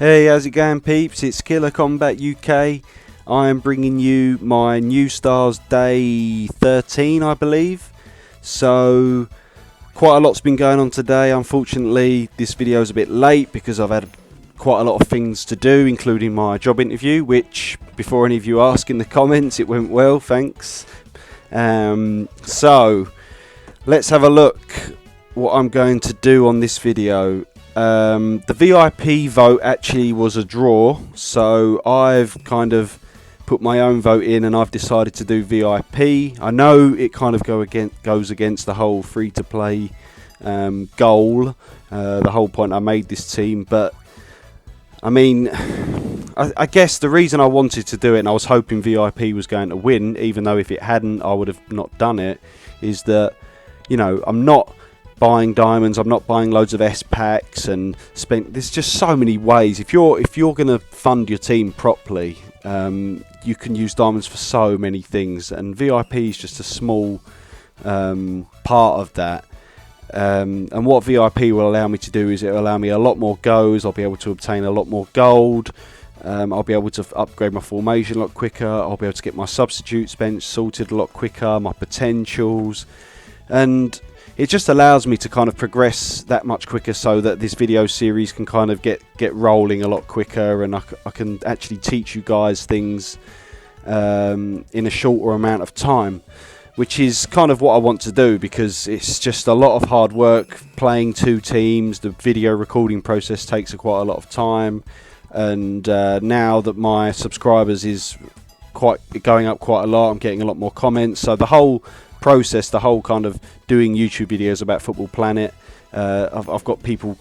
Hey, how's it going, peeps? It's Killer Combat UK. I am bringing you my NEWSTARS Day 13, I believe. So, quite a lot's been going on today. Unfortunately, this video is a bit late because I've had quite a lot of things to do, including my job interview, which, before any of you ask in the comments, it went well, thanks. So, let's have a look what I'm going to do on this video. The VIP vote actually was a draw, so I've kind of put my own vote in and I've decided to do VIP. I know it kind of goes against the whole free-to-play goal, the whole point I made this team, but I mean, I guess the reason I wanted to do it, and I was hoping VIP was going to win, even though if it hadn't I would have not done it, is that, you know, I'm not buying diamonds, I'm not buying loads of S packs and there's just so many ways. If you're going to fund your team properly, you can use diamonds for so many things, and VIP is just a small part of that. And what VIP will allow me to do is it will allow me a lot more goes. I'll be able to obtain a lot more gold. I'll be able to upgrade my formation a lot quicker. I'll be able to get my substitutes bench sorted a lot quicker, my potentials, and it just allows me to kind of progress that much quicker, so that this video series can kind of get rolling a lot quicker, and I can actually teach you guys things in a shorter amount of time, which is kind of what I want to do, because it's just a lot of hard work playing two teams. The video recording process takes quite a lot of time, and now that my subscribers is going up quite a lot, I'm getting a lot more comments, so the whole process, the whole kind of doing YouTube videos about Football Planet, I've got people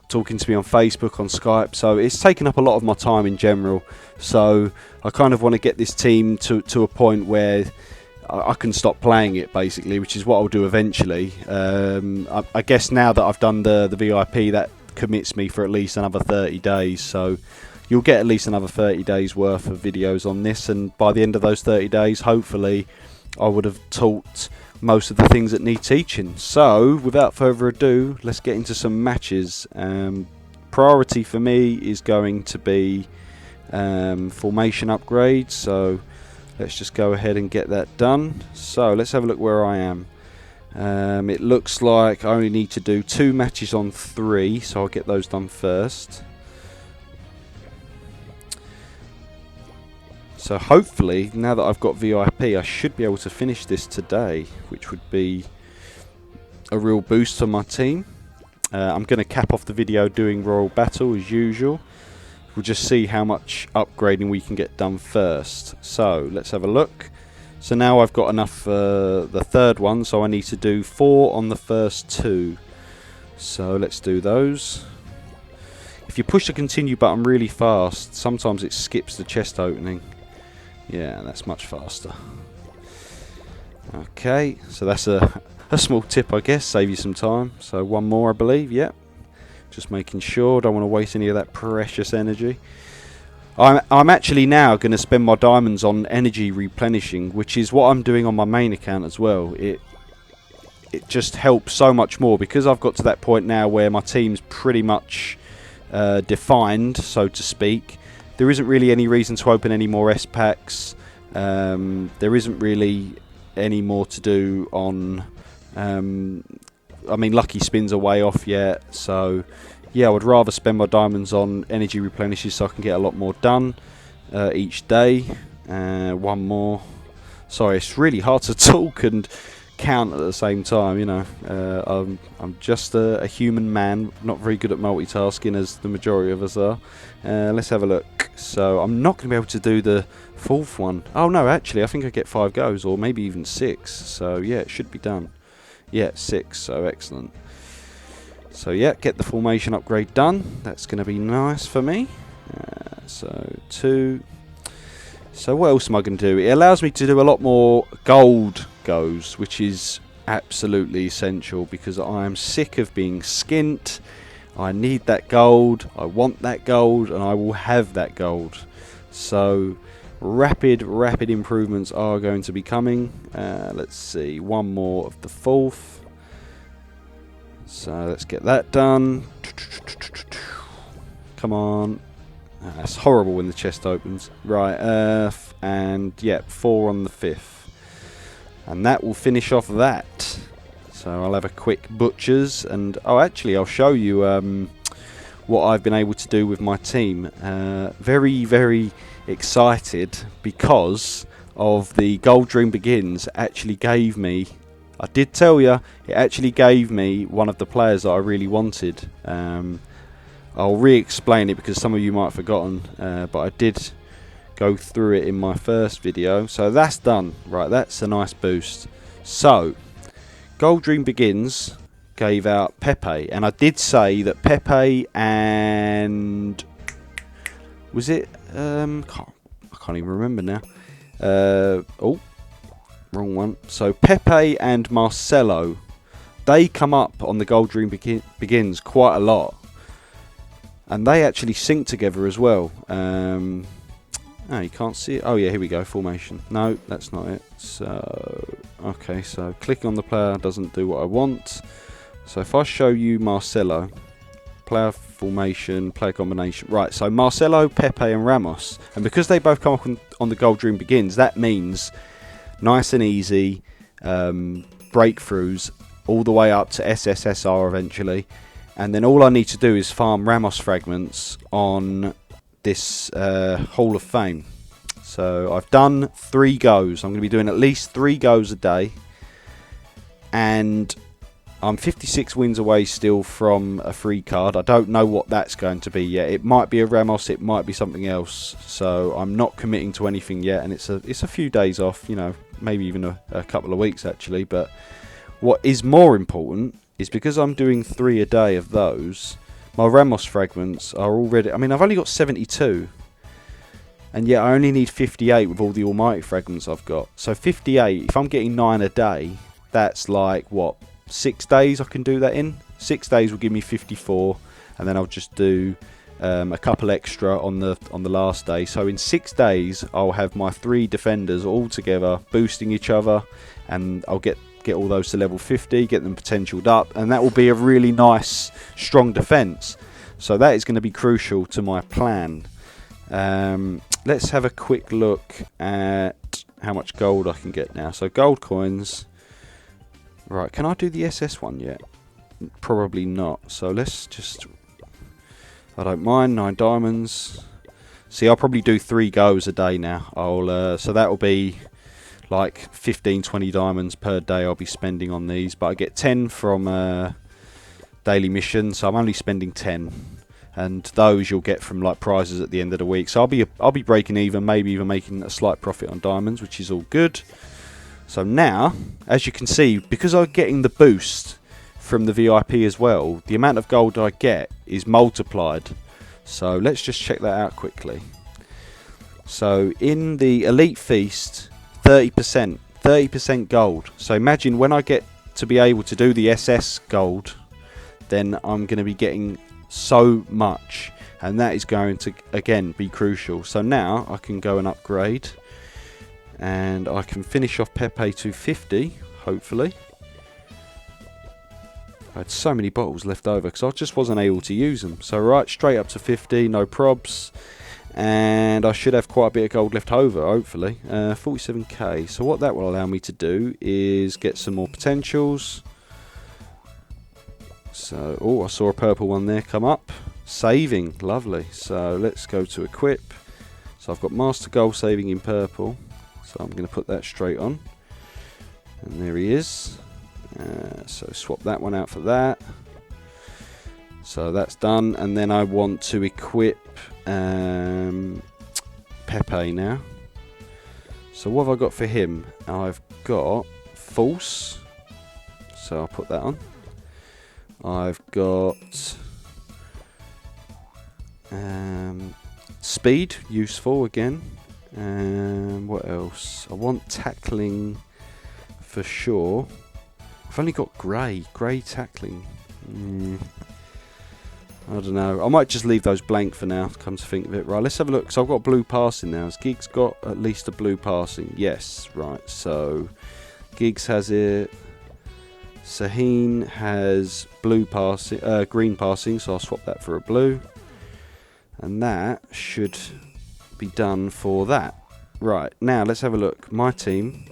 talking to me on Facebook, on Skype, so it's taken up a lot of my time in general. So I kind of want to get this team to a point where I can stop playing it, basically, which is what I'll do eventually. I guess now that I've done the VIP, that commits me for at least another 30 days, so you'll get at least another 30 days worth of videos on this, and by the end of those 30 days, hopefully I would have taught most of the things that need teaching. So, without further ado, let's get into some matches. Priority for me is going to be formation upgrade, so let's just go ahead and get that done. So, let's have a look where I am. It looks like I only need to do 2 matches on 3, so I'll get those done first. So hopefully, now that I've got VIP, I should be able to finish this today, which would be a real boost for my team. I'm going to cap off the video doing Royal Battle as usual. We'll just see how much upgrading we can get done first. So let's have a look. So now I've got enough for the third one, so I need to do 4 on the first 2. So let's do those. If you push the continue button really fast, sometimes it skips the chest opening. Yeah, that's much faster. Okay, so that's a small tip, I guess, save you some time. So 1 more, I believe, yep. Just making sure, don't want to waste any of that precious energy. I'm actually now going to spend my diamonds on energy replenishing, which is what I'm doing on my main account as well. It just helps so much more, because I've got to that point now where my team's pretty much defined, so to speak. There isn't really any reason to open any more S packs. There isn't really any more to do on. I mean, lucky spins are way off yet, so yeah, I would rather spend my diamonds on energy replenishes so I can get a lot more done each day. 1 more. Sorry, it's really hard to talk and count at the same time, you know. I'm just a human man, not very good at multitasking as the majority of us are. Let's have a look. So I'm not going to be able to do the 4th one. Oh no, actually I think I get 5 goes, or maybe even 6, so yeah, it should be done. Yeah, 6, so excellent. So yeah, get the formation upgrade done. That's going to be nice for me. So 2. So what else am I going to do? It allows me to do a lot more gold goes, which is absolutely essential, because I am sick of being skint. I need that gold, I want that gold, and I will have that gold. So rapid improvements are going to be coming. Let's see, 1 more of the 4th. So let's get that done. Come on. That's horrible when the chest opens. Right, and yeah, 4 on the 5th. And that will finish off that. So I'll have a quick butchers, and oh, actually, I'll show you what I've been able to do with my team. Very, very excited because of the Gold Dream Begins actually gave me, I did tell you, it actually gave me one of the players that I really wanted. I'll re-explain it because some of you might have forgotten, but I did go through it in my first video. So that's done. Right, that's a nice boost. So, Gold Dream Begins gave out Pepe, and I did say that Pepe and... was it? I can't even remember now. Oh, wrong one. So Pepe and Marcelo, they come up on the Gold Dream Begins quite a lot. And they actually sync together as well. Oh, you can't see it. Oh yeah, here we go. Formation. No, that's not it. So, okay, so clicking on the player doesn't do what I want. So if I show you Marcelo, player formation, player combination. Right, so Marcelo, Pepe and Ramos. And because they both come up on the Gold Dream Begins, that means nice and easy breakthroughs all the way up to SSSR eventually. And then all I need to do is farm Ramos fragments on this Hall of Fame. So I've done 3 goes. I'm going to be doing at least 3 goes a day. And I'm 56 wins away still from a free card. I don't know what that's going to be yet. It might be a Ramos, it might be something else. So I'm not committing to anything yet. And it's a few days off, you know, maybe even a couple of weeks actually. But what is more important is because I'm doing 3 a day of those, my Ramos fragments are already... I mean, I've only got 72. And yet I only need 58 with all the almighty fragments I've got. So 58, if I'm getting 9 a day, that's like, what, 6 days I can do that in? 6 days will give me 54. And then I'll just do a couple extra on the last day. So in 6 days, I'll have my 3 defenders all together, boosting each other. And I'll get all those to level 50, get them potentialed up, and that will be a really nice strong defense. So that is going to be crucial to my plan. Let's have a quick look at how much gold I can get now. So gold coins, right, can I do the SS one yet? Probably not. So let's just, I don't mind, 9 diamonds. See, I'll probably do 3 goes a day now. So that will be like 15-20 diamonds per day I'll be spending on these, but I get 10 from daily mission, so I'm only spending 10, and those you'll get from like prizes at the end of the week. So I'll be breaking even, maybe even making a slight profit on diamonds, which is all good. So now, as you can see, because I'm getting the boost from the VIP as well, the amount of gold I get is multiplied. So let's just check that out quickly. So in the Elite Feast, 30% gold. So imagine when I get to be able to do the SS gold, then I'm going to be getting so much, and that is going to again be crucial. So now I can go and upgrade, and I can finish off Pepe to 50 hopefully. I had so many bottles left over because I just wasn't able to use them. So right, straight up to 50, no probs. And I should have quite a bit of gold left over, hopefully. 47k. So what that will allow me to do is get some more potentials. So, oh, I saw a purple one there come up. Saving, lovely. So let's go to equip. So I've got Master Gold Saving in purple. So I'm going to put that straight on. And there he is. So swap that one out for that. So that's done, and then I want to equip Pepe now. So what have I got for him? I've got False, so I'll put that on. I've got Speed, useful again. What else? I want Tackling for sure. I've only got Grey Tackling. I don't know. I might just leave those blank for now, come to think of it. Right, let's have a look. So I've got blue passing now. Has Giggs got at least a blue passing? Yes, right. So Giggs has it. Saheen has blue passing, green passing, so I'll swap that for a blue. And that should be done for that. Right, now let's have a look. My team.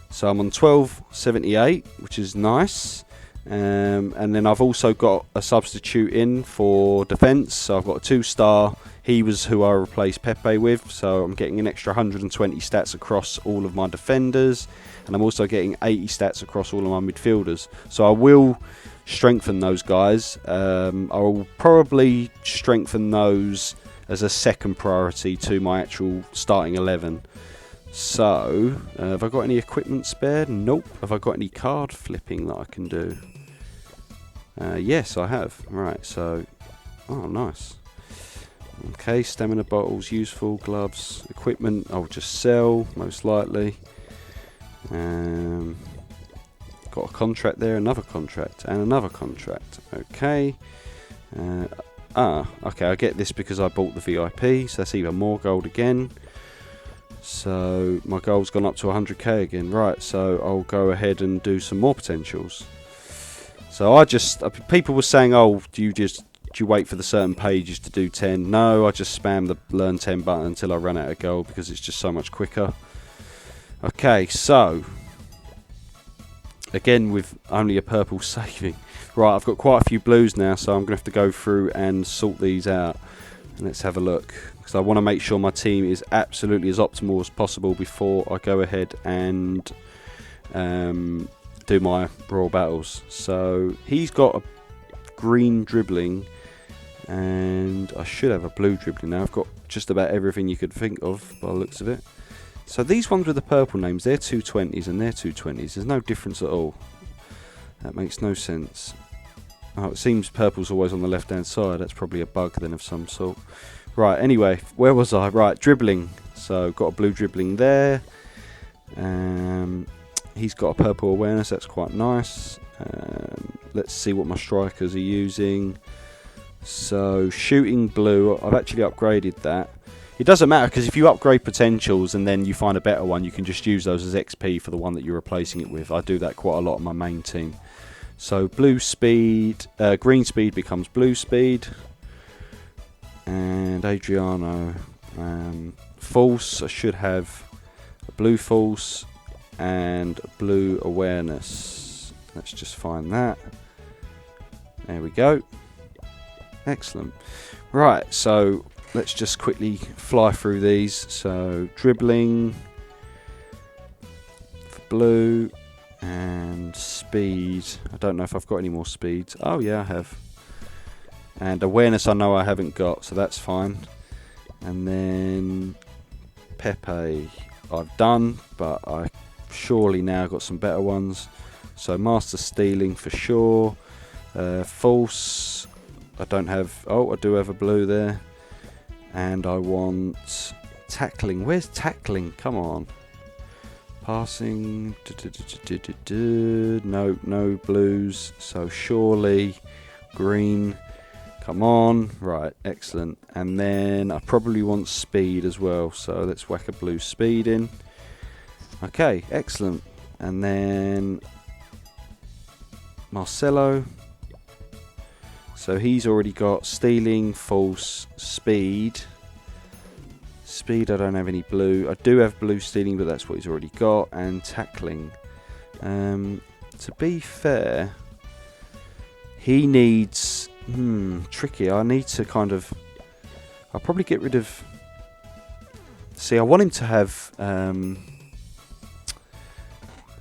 So I'm on 1278, which is nice. And then I've also got a substitute in for defence. So I've got a 2-star. He was who I replaced Pepe with. So I'm getting an extra 120 stats across all of my defenders. And I'm also getting 80 stats across all of my midfielders. So I will strengthen those guys. I will probably strengthen those as a second priority to my actual starting 11. So, have I got any equipment spared? Nope. Have I got any card flipping that I can do? Yes, I have. Right, so... Oh, nice. Okay, stamina bottles, useful, gloves, equipment, I'll just sell, most likely. Got a contract there, another contract, and another contract. Okay. Okay, I get this because I bought the VIP, so that's even more gold again. So my goal's gone up to 100k again. Right, so I'll go ahead and do some more potentials. So people were saying, oh, do you wait for the certain pages to do 10? No, I just spam the learn 10 button until I run out of gold because it's just so much quicker. Okay, so again with only a purple saving. Right, I've got quite a few blues now, so I'm going to have to go through and sort these out. And let's have a look. Because I want to make sure my team is absolutely as optimal as possible before I go ahead and do my Royal Battles. So he's got a green dribbling, and I should have a blue dribbling now. I've got just about everything you could think of by the looks of it. So these ones with the purple names, they're 220s and they're 220s. There's no difference at all. That makes no sense. Oh, it seems purple's always on the left-hand side. That's probably a bug then of some sort. Right, anyway, where was I? Right, dribbling. So, got a blue dribbling there. He's got a purple awareness. That's quite nice. Let's see what my strikers are using. So, shooting blue. I've actually upgraded that. It doesn't matter, because if you upgrade potentials and then you find a better one, you can just use those as XP for the one that you're replacing it with. I do that quite a lot on my main team. So blue speed, green speed becomes blue speed. And Adriano, false, I should have a blue false and a blue awareness. Let's just find that. There we go. Excellent. Right, so let's just quickly fly through these. So dribbling for blue and speed. I don't know if I've got any more speeds. Oh yeah, I have. And awareness I know I haven't got, so that's fine. And then Pepe I've done, but I surely now got some better ones. So master stealing for sure. False I don't have. Oh, I do have a blue there. And I want tackling. Where's tackling? Come on. Passing. No blues. So surely green. Come on. Right, excellent. And then I probably want speed as well. So let's whack a blue speed in. Okay, excellent. And then Marcelo. So he's already got stealing, false, speed. Speed, I don't have any blue. I do have blue stealing, but that's what he's already got. And tackling. To be fair, he needs... tricky. I need to kind of... I'll probably get rid of... See, I want him to have...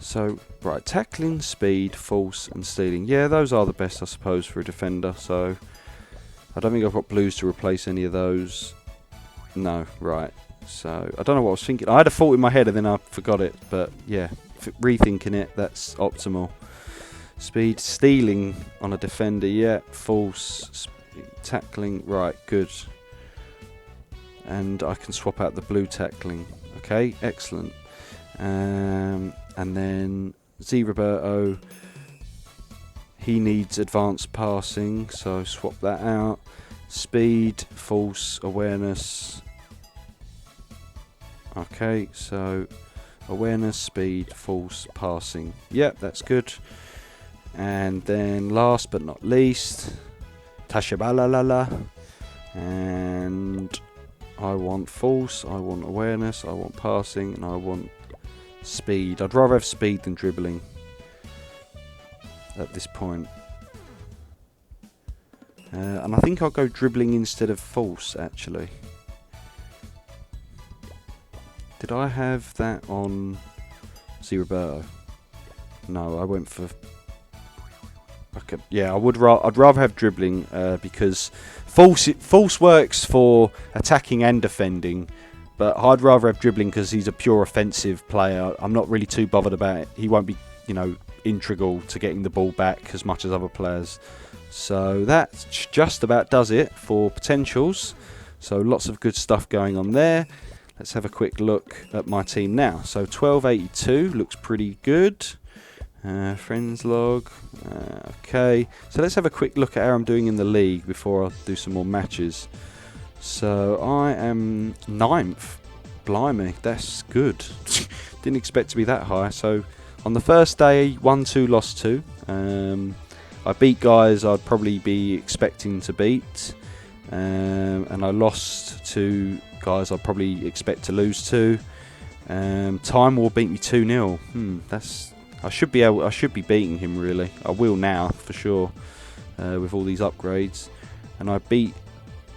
So, right, tackling, speed, false, and stealing. Yeah, those are the best, I suppose, for a defender. So, I don't think I've got blues to replace any of those. No, right. So, I don't know what I was thinking. I had a thought in my head and then I forgot it. But, yeah, rethinking it, that's optimal. Speed, stealing on a defender, yeah. False, tackling, right, good. And I can swap out the blue tackling. Okay, excellent. And then Z Roberto, he needs advanced passing, so swap that out. Speed, false, awareness. Okay, so awareness, speed, false, passing. Yep, that's good. And then last but not least, Tashabalalala. And I want force, I want awareness, I want passing, and I want speed. I'd rather have speed than dribbling at this point. And I think I'll go dribbling instead of force, actually. Did I have that on Roberto? No, I went for... Okay, yeah, I'd rather have dribbling because force works for attacking and defending, but I'd rather have dribbling because he's a pure offensive player. I'm not really too bothered about it. He won't be, you know, integral to getting the ball back as much as other players. So that just about does it for potentials. So lots of good stuff going on there. Let's have a quick look at my team now. So 1282 looks pretty good. Friends log. Okay, so let's have a quick look at how I'm doing in the league before I do some more matches. So I am 9th. Blimey, that's good. Didn't expect to be that high. So on the first day, 1-2, lost 2. I beat guys I'd probably be expecting to beat, and I lost to guys I'd probably expect to lose to. Time War beat me 2-0. I should be beating him really. I will now for sure with all these upgrades. And I beat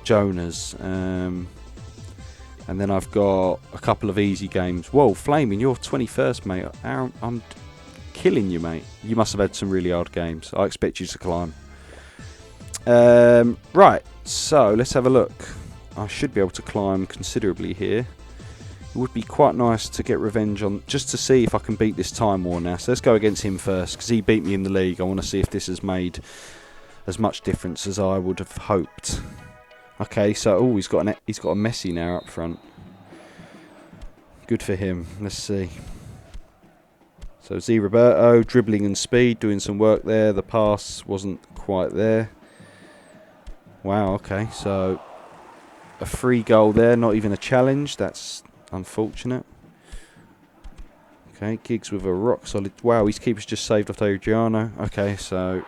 Jonas. And then I've got a couple of easy games. Whoa, Flaming, you're 21st, mate. I'm killing you, mate. You must have had some really hard games. I expect you to climb. Right, so let's have a look. I should be able to climb considerably here. It would be quite nice to get revenge on, just to see if I can beat this Time War now. So let's go against him first, because he beat me in the league. I want to see if this has made as much difference as I would have hoped. Okay, so he's got a Messi now up front. Good for him. Let's see. So Roberto, dribbling and speed, doing some work there. The pass wasn't quite there. Wow, okay, so a free goal there, not even a challenge. That's unfortunate. Okay, Giggs with a rock solid. Wow, his keeper's just saved off Adriano. Okay, so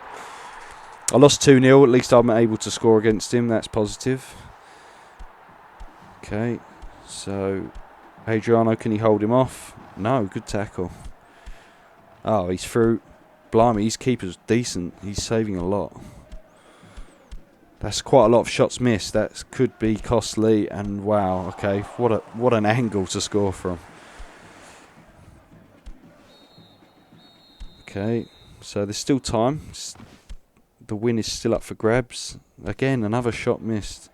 I lost 2-0. At least I'm able to score against him. That's positive. Okay, so Adriano, can he hold him off? No, good tackle. Oh, he's through. Blimey, his keeper's decent. He's saving a lot. That's quite a lot of shots missed. That could be costly. And wow, okay, what an angle to score from. Okay, so there's still time. The win is still up for grabs. Again, another shot missed.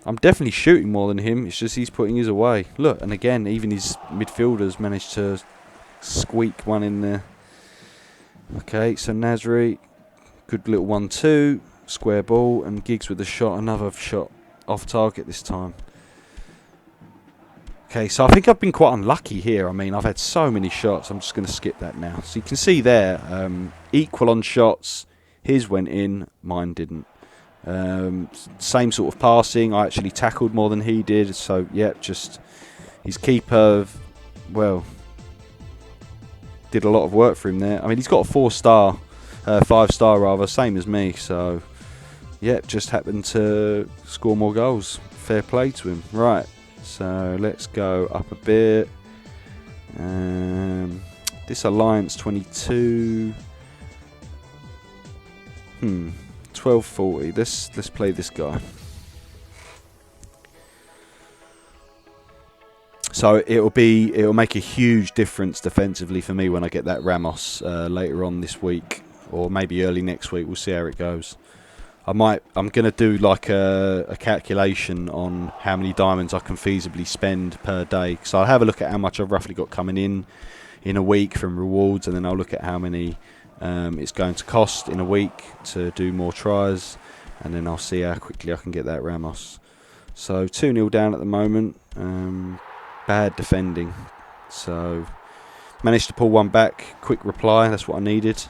I'm definitely shooting more than him. It's just he's putting his away. Look, and again, even his midfielders managed to squeak one in there. Okay, so Nasri, good little 1-2. Square ball, and Giggs with a shot, another shot off target this time. Okay, so I think I've been quite unlucky here. I mean, I've had so many shots. I'm just going to skip that now. So you can see there, equal on shots. His went in, mine didn't. Same sort of passing. I actually tackled more than he did. So, yeah, just his keeper, well, did a lot of work for him there. I mean, he's got a 4-star, 5-star rather, same as me. So, yeah, just happened to score more goals. Fair play to him. Right, so let's go up a bit. This Alliance 22. 1240. Let's play this guy. So it'll make a huge difference defensively for me when I get that Ramos later on this week, or maybe early next week. We'll see how it goes. I'm going to do like a calculation on how many diamonds I can feasibly spend per day. So I'll have a look at how much I've roughly got coming in a week from rewards, and then I'll look at how many it's going to cost in a week to do more tries, and then I'll see how quickly I can get that Ramos. So 2-0 down at the moment. Bad defending. So managed to pull one back. Quick reply. That's what I needed.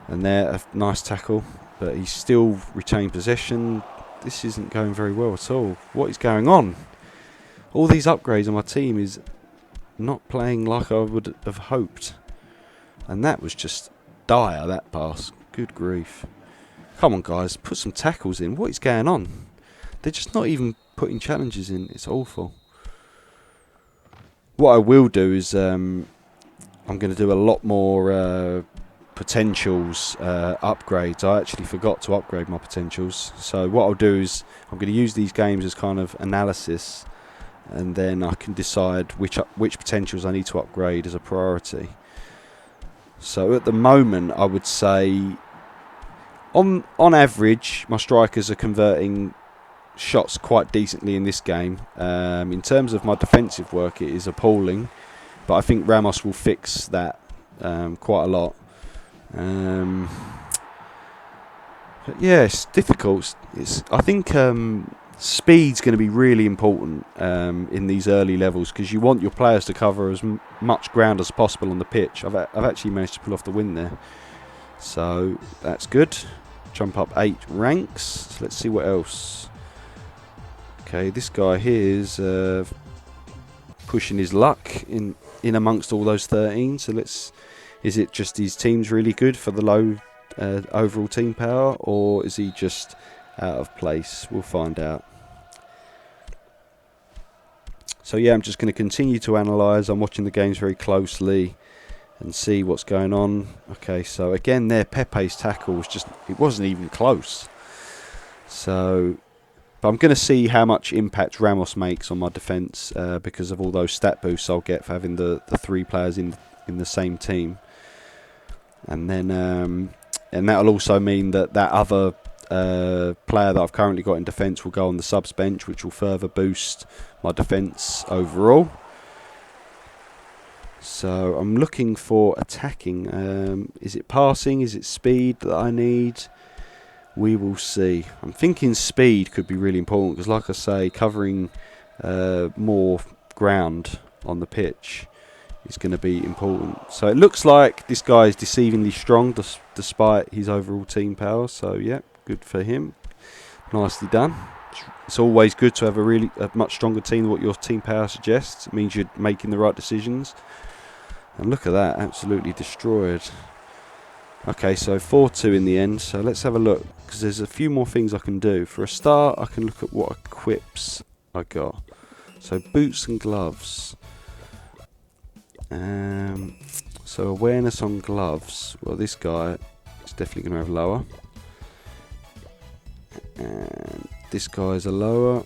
And there, a nice tackle. But he's still retained possession. This isn't going very well at all. What is going on? All these upgrades on my team is not playing like I would have hoped. And that was just dire, that pass. Good grief. Come on, guys. Put some tackles in. What is going on? they're just not even putting challenges in. It's awful. What I will do is I'm going to do a lot more potentials upgrades. I actually forgot to upgrade my potentials. So what I'll do is I'm going to use these games as kind of analysis, and then I can decide which potentials I need to upgrade as a priority. So at the moment, I would say on average, my strikers are converting shots quite decently in this game. In terms of my defensive work, it is appalling, but I think Ramos will fix that quite a lot. But yeah, it's difficult. I think speed's going to be really important in these early levels, because you want your players to cover as much ground as possible on the pitch. I've actually managed to pull off the win there, so that's good. Jump up 8 ranks. So let's see what else. Okay, this guy here is pushing his luck in amongst all those 13. So is it just his team's really good for the low overall team power, or is he just out of place? We'll find out. So yeah, I'm just going to continue to analyse. I'm watching the games very closely and see what's going on. Okay, so again there, Pepe's tackle was just, it wasn't even close. So, but I'm going to see how much impact Ramos makes on my defence because of all those stat boosts I'll get for having the 3 players in the same team. And then and that'll also mean that other player that I've currently got in defence will go on the subs bench, which will further boost my defence overall. So I'm looking for attacking. Is it passing? Is it speed that I need? We will see. I'm thinking speed could be really important, because like I say, covering more ground on the pitch is going to be important. So it looks like this guy is deceivingly strong despite his overall team power. So yeah, good for him. Nicely done. It's always good to have a much stronger team than what your team power suggests. It means you're making the right decisions. And look at that, absolutely destroyed. Okay, so 4-2 in the end. So let's have a look, because there's a few more things I can do. For a start, I can look at what equips I got. So boots and gloves. So awareness on gloves. Well, this guy is definitely going to have lower. And this guy is a lower.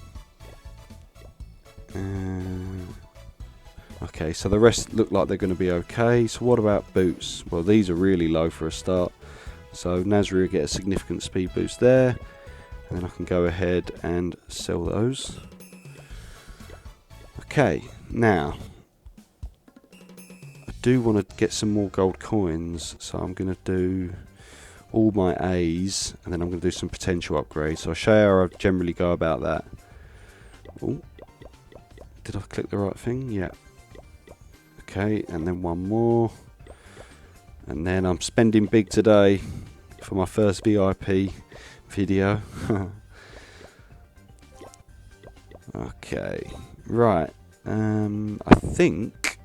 Okay, so the rest look like they're going to be okay. So what about boots? Well, these are really low for a start. So Nasri will get a significant speed boost there. And then I can go ahead and sell those. Okay, now I do want to get some more gold coins. So I'm going to do all my A's, and then I'm going to do some potential upgrades. So I'll show you how I generally go about that. Ooh. Did I click the right thing? Yeah. Okay, and then one more. And then I'm spending big today for my first VIP video. Okay, right. I think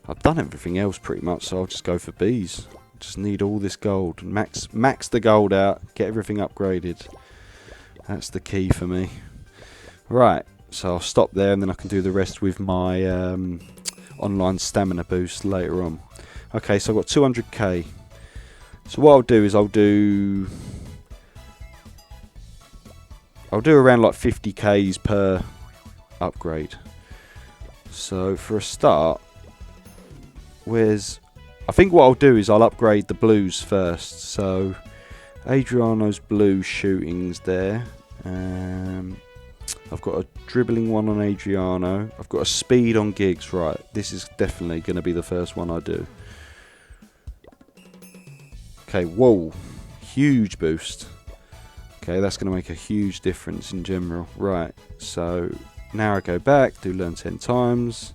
I've done everything else pretty much, so I'll just go for B's. Just need all this gold. Max the gold out, get everything upgraded. That's the key for me. Right. So I'll stop there, and then I can do the rest with my online stamina boost later on. Okay, so I've got 200k. So what I'll do is I'll do around like 50k's per upgrade. So for a start, I think what I'll do is I'll upgrade the blues first. So Adriano's blue shooting's there. I've got a dribbling one on Adriano. I've got a speed on Giggs. Right, this is definitely going to be the first one I do. Okay, whoa. Huge boost. Okay, that's going to make a huge difference in general. Right, so now I go back, do learn 10 times.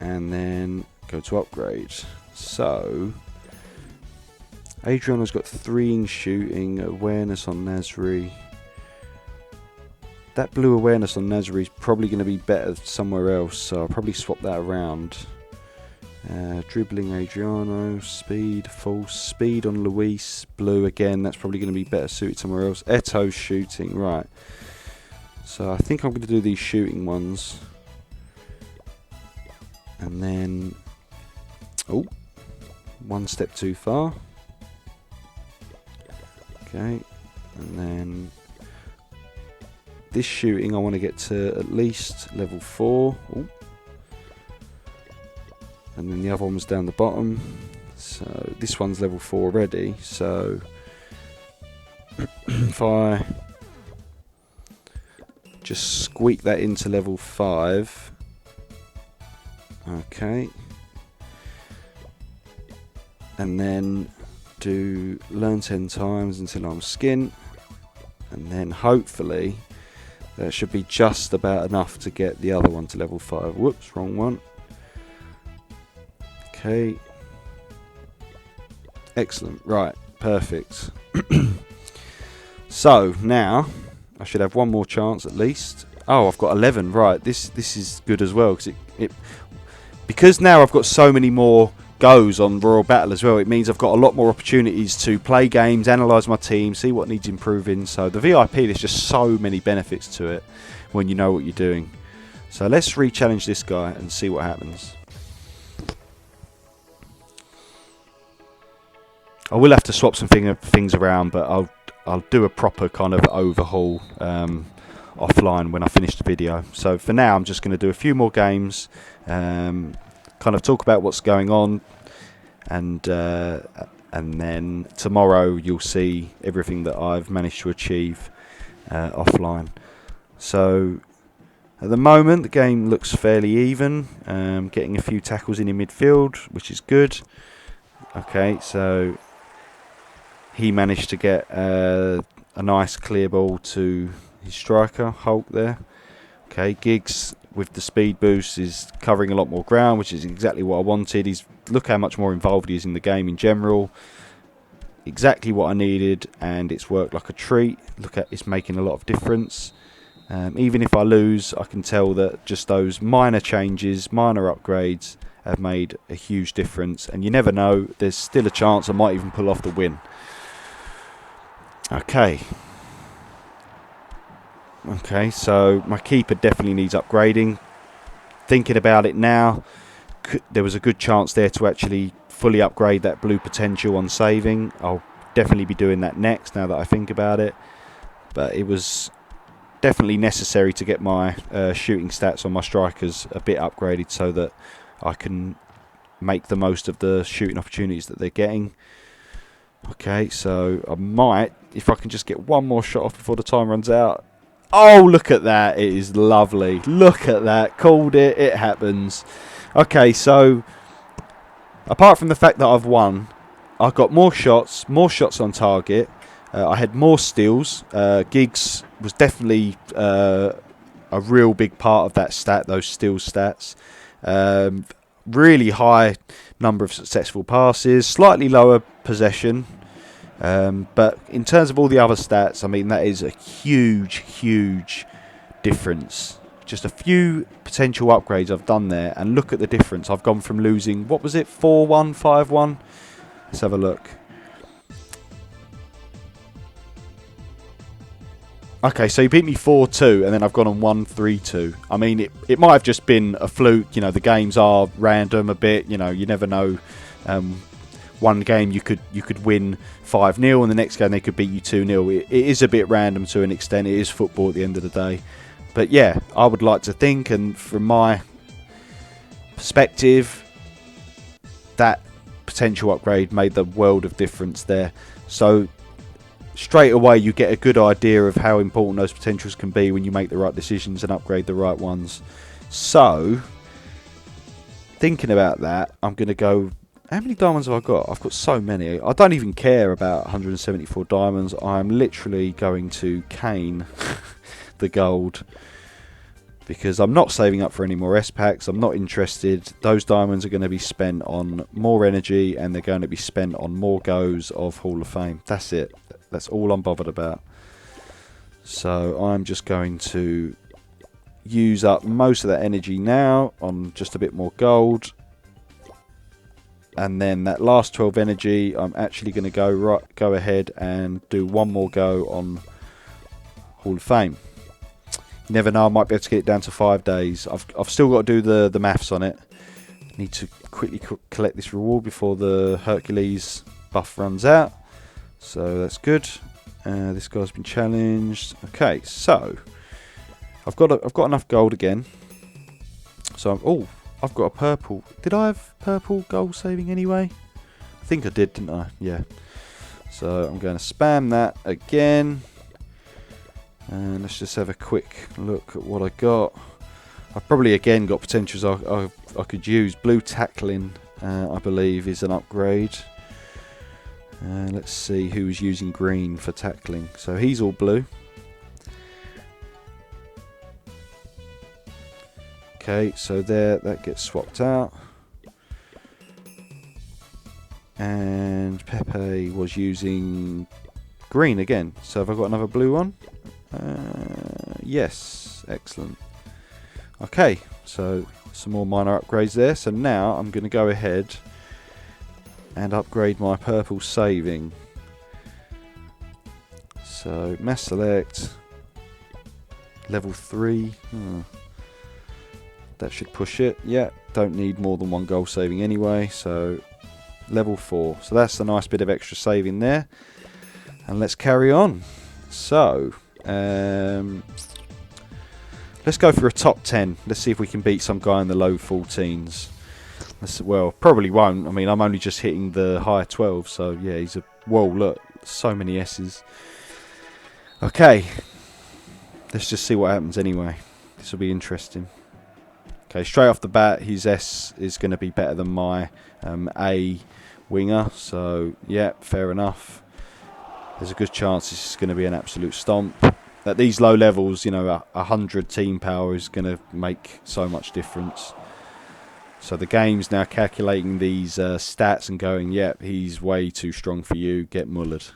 And then go to upgrade. So Adriano's got 3 in shooting, awareness on Nasri. That blue awareness on Nasri is probably going to be better somewhere else, so I'll probably swap that around. Dribbling Adriano, speed, false, speed on Luis, blue again, that's probably going to be better suited somewhere else. Eto's shooting, right. So I think I'm going to do these shooting ones. And then, oh, one step too far. Okay, and then this shooting I want to get to at least level 4. Ooh. And then the other one was down the bottom. So this one's level 4 already. So if I just squeak that into level 5. Okay. And then do learn 10 times until I'm skin. And then hopefully that should be just about enough to get the other one to level 5. Whoops, wrong one. Okay. Excellent. Right. Perfect. So now I should have one more chance at least. Oh, I've got 11. Right. This is good as well because now I've got so many more goes on Royal Battle as well. It means I've got a lot more opportunities to play games, analyse my team, see what needs improving. So the VIP, there's just so many benefits to it when you know what you're doing. So let's re-challenge this guy and see what happens. I will have to swap some things around, but I'll do a proper kind of overhaul offline when I finish the video. So for now, I'm just going to do a few more games, kind of talk about what's going on, and then tomorrow you'll see everything that I've managed to achieve offline. So at the moment, the game looks fairly even, getting a few tackles in midfield, which is good. Okay, so he managed to get a nice clear ball to his striker, Hulk there. Okay, Giggs with the speed boost is covering a lot more ground, which is exactly what I wanted. Look how much more involved he is in the game in general. Exactly what I needed, and it's worked like a treat. Look at it's making a lot of difference. Even if I lose, I can tell that just those minor changes, minor upgrades have made a huge difference. And you never know, there's still a chance I might even pull off the win. Okay, so my keeper definitely needs upgrading. Thinking about it now, there was a good chance there to actually fully upgrade that blue potential on saving. I'll definitely be doing that next now that I think about it. But it was definitely necessary to get my shooting stats on my strikers a bit upgraded so that I can make the most of the shooting opportunities that they're getting. Okay, so I might, if I can just get one more shot off before the time runs out. Oh, look at that. It is lovely. Look at that. Called it. It happens. Okay, so apart from the fact that I've won, I've got more shots on target. I had more steals. Giggs was definitely a real big part of that stat, those steals stats. Really high number of successful passes, slightly lower possession. But in terms of all the other stats, I mean, that is a huge difference. Just a few potential upgrades I've done there, and look at the difference. I've gone from losing, what was it, 4-1, 5-1? Let's have a look. Okay, so he beat me 4-2, and then I've gone on 1-3-2. I mean, it might have just been a fluke. You know, the games are random a bit. You know, you never know. One game you could win 5-0, and the next game they could beat you 2-0. It is a bit random to an extent. It is football at the end of the day. But yeah, I would like to think, and from my perspective, that potential upgrade made the world of difference there. So straight away you get a good idea of how important those potentials can be when you make the right decisions and upgrade the right ones. So thinking about that, I'm going to go, how many diamonds have I got? I've got so many. I don't even care about 174 diamonds. I'm literally going to cane the gold because I'm not saving up for any more S packs. I'm not interested. Those diamonds are going to be spent on more energy, and they're going to be spent on more goes of Hall of Fame. That's it. That's all I'm bothered about. So I'm just going to use up most of that energy now on just a bit more gold. And then that last 12 energy, I'm actually going to go ahead and do one more go on Hall of Fame. You never know, I might be able to get it down to 5 days. I've still got to do the maths on it. Need to quickly collect this reward before the Hercules buff runs out. So that's good. This guy's been challenged. Okay, so I've got enough gold again. So I've got a purple. Did I have purple gold saving anyway? I think I did, didn't I? Yeah. So I'm going to spam that again. And let's just have a quick look at what I got. I've probably again got potentials I could use. Blue tackling, I believe, is an upgrade. Let's see who's using green for tackling. So he's all blue. Okay, so there, that gets swapped out. And Pepe was using green again. So have I got another blue one? Yes, excellent. Okay, so some more minor upgrades there. So now I'm going to go ahead and upgrade my purple saving. So mass select, level 3. That should push it. Yeah, don't need more than one goal saving anyway. So level 4. So that's a nice bit of extra saving there. And let's carry on. So let's go for a top 10. Let's see if we can beat some guy in the low 14s. Well, probably won't. I mean, I'm only just hitting the high 12. So yeah, he's a... Whoa, look. So many S's. Okay. Let's just see what happens anyway. This will be interesting. Okay, straight off the bat, his S is going to be better than my A winger. So, yeah, fair enough. There's a good chance this is going to be an absolute stomp. At these low levels, you know, 100 team power is going to make so much difference. So the game's now calculating these stats and going, yep, he's way too strong for you, get mullered.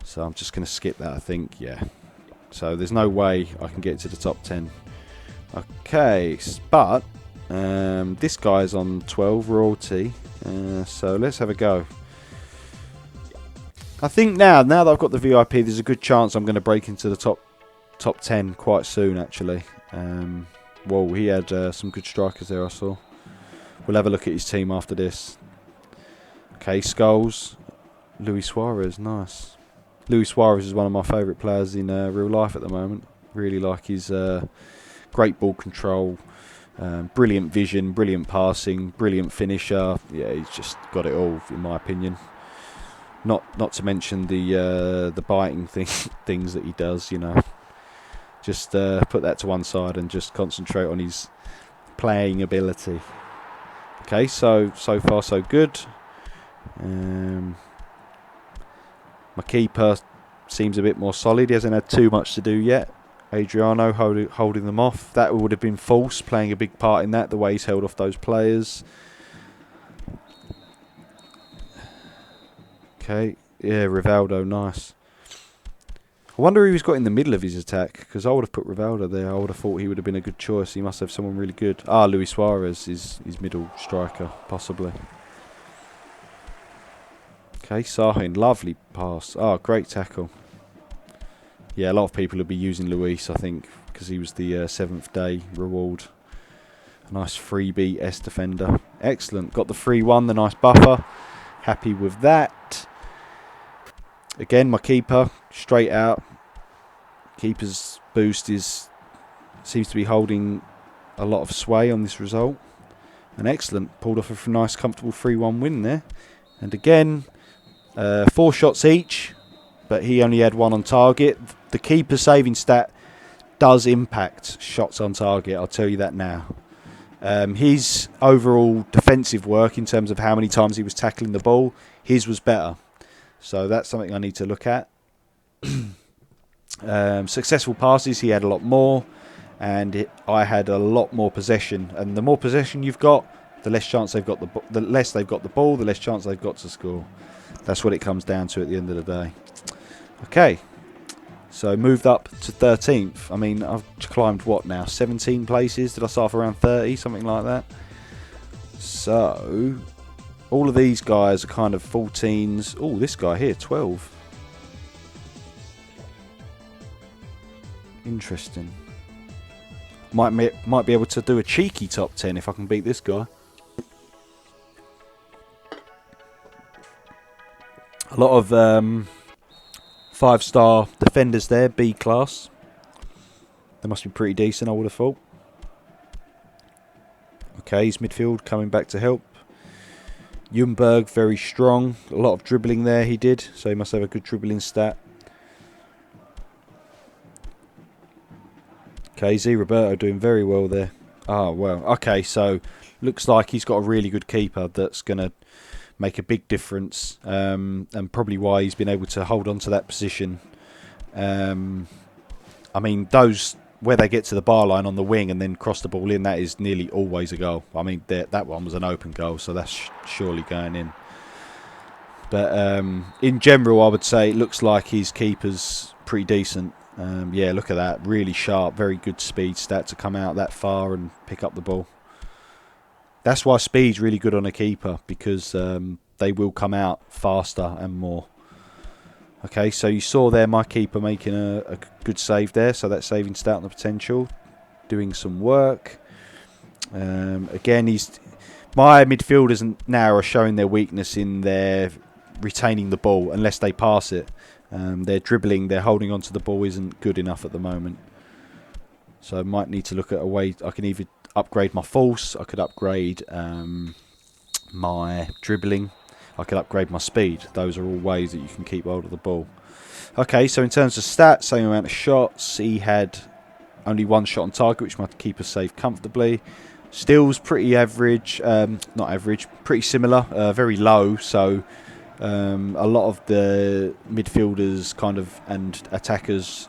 So I'm just going to skip that, I think, yeah. So there's no way I can get to the top 10. Okay, but this guy's on 12 royalty, so let's have a go. I think now that I've got the VIP, there's a good chance I'm going to break into the top 10 quite soon, actually. Whoa, he had some good strikers there, I saw. We'll have a look at his team after this. Okay, Skulls. Luis Suarez, nice. Luis Suarez is one of my favourite players in real life at the moment. Really like his great ball control, brilliant vision, brilliant passing, brilliant finisher. Yeah, he's just got it all, in my opinion. Not to mention the biting things that he does, you know. Just put that to one side and just concentrate on his playing ability. Okay, so far so good. My keeper seems a bit more solid. He hasn't had too much to do yet. Adriano holding them off. That would have been false, playing a big part in that, the way he's held off those players. Okay, yeah, Rivaldo, nice. I wonder who he's got in the middle of his attack, because I would have put Rivaldo there. I would have thought he would have been a good choice. He must have someone really good. Ah, Luis Suarez is his middle striker, possibly. Okay, Sahin, lovely pass. Ah, great tackle. Yeah, a lot of people will be using Luis, I think, because he was the 7th day reward. A nice freebie S defender. Excellent. Got the 3-1, the nice buffer. Happy with that. Again, my keeper, straight out. Keeper's boost seems to be holding a lot of sway on this result. And excellent. Pulled off a nice, comfortable 3-1 win there. And again, 4 shots each, but he only had 1 on target. The keeper saving stat does impact shots on target, I'll tell you that now. His overall defensive work in terms of how many times he was tackling the ball, his was better. So that's something I need to look at. Successful passes, he had a lot more, and I had a lot more possession. And the more possession you've got, the less chance they've got the less they've got the ball, the less chance they've got to score. That's what it comes down to at the end of the day. Okay, so moved up to 13th. I mean, I've climbed what now? 17 places? Did I start off around 30? Something like that. So All of these guys are kind of 14s. Oh, this guy here, 12. Interesting. Might be able to do a cheeky top 10 if I can beat this guy. A lot of 5-star defenders there, B class. They must be pretty decent, I would have thought. Okay, his midfield coming back to help. Ljungberg, very strong. A lot of dribbling there he did, so he must have a good dribbling stat. Okay, Z Roberto doing very well there. Oh, well. Okay, so looks like he's got a really good keeper that's going to make a big difference, and probably why he's been able to hold on to that position. I mean, those where they get to the bar line on the wing and then cross the ball in, that is nearly always a goal. I mean, that one was an open goal, so that's surely going in. But in general, I would say it looks like his keeper's pretty decent. Yeah, look at that. Really sharp, very good speed stat to come out that far and pick up the ball. That's why speed's really good on a keeper, because they will come out faster and more. Okay, so you saw there my keeper making a good save there, so that's saving stat on the potential. Doing some work. Again, my midfielders now are showing their weakness in their retaining the ball unless they pass it. Their dribbling, their holding on to the ball isn't good enough at the moment. So I might need to look at a way. I can either upgrade my force, I could upgrade my dribbling, I could upgrade my speed. Those are all ways that you can keep hold of the ball. Okay, so in terms of stats, same amount of shots. He had only one shot on target, which my keeper saved comfortably. Steals pretty average, not average, pretty similar, very low. So a lot of the midfielders kind of and attackers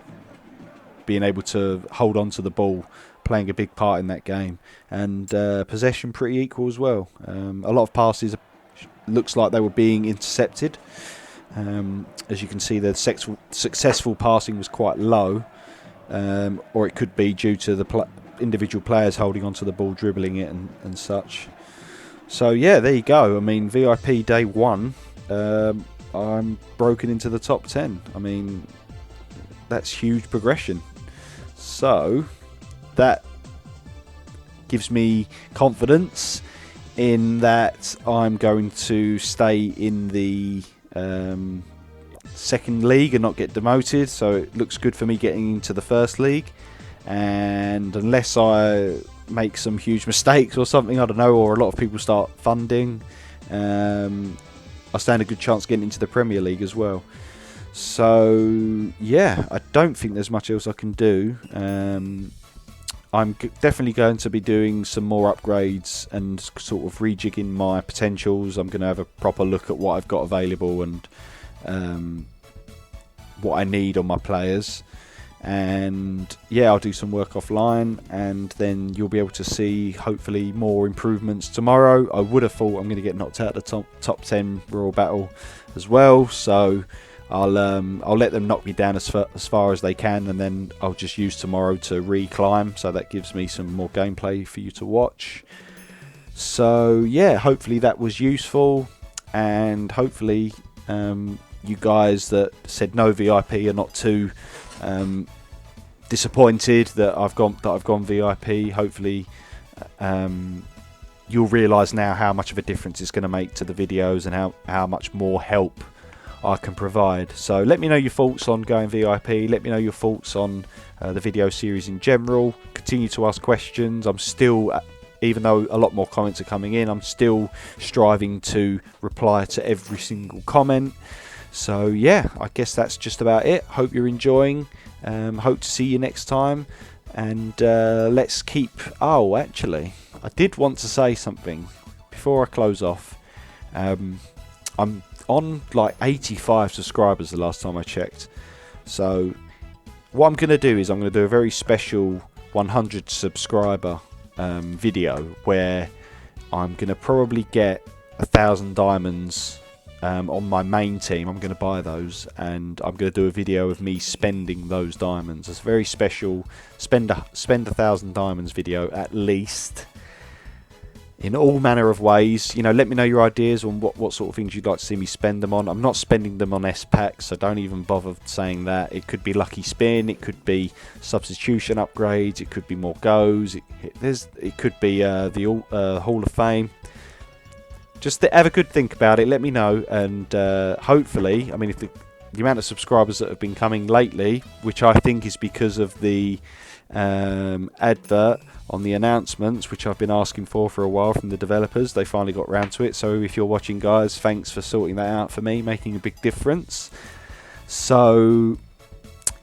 being able to hold on to the ball, playing a big part in that game. And possession pretty equal as well. A lot of passes looks like they were being intercepted. As you can see, the successful passing was quite low, or it could be due to the individual players holding onto the ball, dribbling it and such. So yeah, there you go. I mean, VIP day 1, I'm broken into the top 10. I mean, that's huge progression. So that gives me confidence in that I'm going to stay in the second league and not get demoted. So it looks good for me getting into the first league. And unless I make some huge mistakes or something, I don't know, or a lot of people start funding, I stand a good chance getting into the Premier League as well. So yeah, I don't think there's much else I can do. I'm definitely going to be doing some more upgrades and sort of rejigging my potentials. I'm going to have a proper look at what I've got available and what I need on my players. And yeah, I'll do some work offline, and then you'll be able to see hopefully more improvements tomorrow. I would have thought I'm going to get knocked out of the top 10 Royal Battle as well, so I'll let them knock me down as far as they can, and then I'll just use tomorrow to reclimb, so that gives me some more gameplay for you to watch. So yeah, hopefully that was useful, and hopefully you guys that said no VIP are not too disappointed that I've gone VIP. Hopefully you'll realise now how much of a difference it's going to make to the videos and how much more help I can provide. So let me know your thoughts on going VIP. Let me know your thoughts on the video series in general. Continue to ask questions. I'm still, even though a lot more comments are coming in, I'm still striving to reply to every single comment. So yeah, I guess that's just about it. Hope you're enjoying. Hope to see you next time. And let's keep... Oh, actually, I did want to say something before I close off. I'm on like 85 subscribers the last time I checked. So what I'm going to do is I'm going to do a very special 100 subscriber video where I'm going to probably get 1,000 diamonds on my main team. I'm going to buy those, and I'm going to do a video of me spending those diamonds. It's a very special spend 1,000 diamonds video at least in all manner of ways. You know, let me know your ideas on what sort of things you'd like to see me spend them on. I'm not spending them on S packs, so don't even bother saying that. It could be lucky spin, it could be substitution upgrades, it could be more goes, it could be the Hall of Fame. Just have a good think about it. Let me know, and hopefully, I mean, if the amount of subscribers that have been coming lately, which I think is because of the advert on the announcements, which I've been asking for a while from the developers, they finally got round to it. So if you're watching, guys, thanks for sorting that out for me, making a big difference. So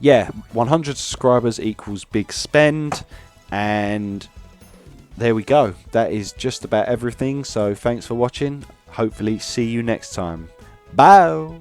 yeah, 100 subscribers equals big spend, and there we go. That is just about everything. So thanks for watching. Hopefully see you next time. Bye.